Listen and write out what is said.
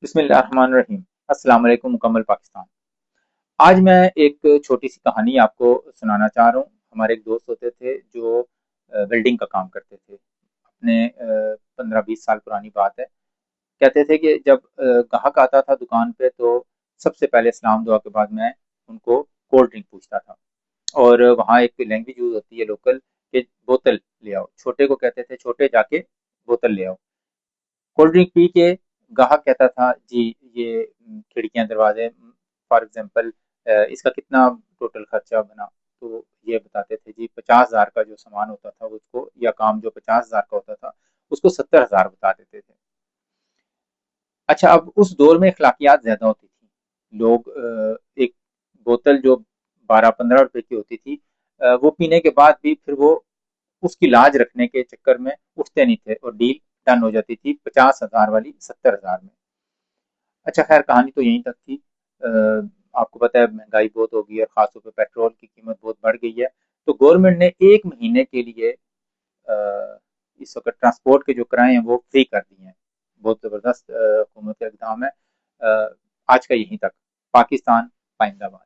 बिस्मिल्लाहिर्रहमानिर्रहीम। अस्सलाम वालेकुम मुकम्मल पाकिस्तान। आज मैं एक छोटी सी कहानी आपको सुनाना चाह रहा हूँ। हमारे एक दोस्त होते थे जो वेल्डिंग का काम करते थे। अपने 15-20 साल पुरानी बात है। कहते थे कि जब ग्राहक आता था दुकान पे तो सबसे पहले सलाम दुआ के बाद मैं उनको कोल्ड ड्रिंक पूछता था। और वहाँ एक लैंग्वेज यूज होती है लोकल कि बोतल ले आओ। छोटे को कहते थे छोटे जाके बोतल ले आओ। कोल्ड ड्रिंक पी के ग्राहक कहता था जी ये खिड़कियां दरवाजे फॉर एग्जांपल इसका कितना टोटल खर्चा बना। तो ये बताते थे जी 50,000 का जो सामान होता था उसको या काम जो 50,000 का होता था उसको 70,000 बता देते थे। अच्छा, अब उस दौर में अखलाकियात ज्यादा होती थी। लोग एक बोतल जो 12-15 रुपए की होती थी वो पीने के बाद भी फिर वो उसकी लाज रखने के चक्कर में उठते नहीं थे और डील डन हो जाती थी 50,000 वाली 70,000 में। अच्छा खैर, कहानी तो यहीं तक थी। आपको पता है महंगाई बहुत हो गई है और खासतौर पर पेट्रोल की कीमत बहुत बढ़ गई है। तो गवर्नमेंट ने 1 महीने के लिए इस वक्त ट्रांसपोर्ट के जो किराए हैं वो फ्री कर दिए हैं। बहुत जबरदस्त हुकूमत का इकदाम है। आज का यहीं तक। पाकिस्तान पाइंदाबाद।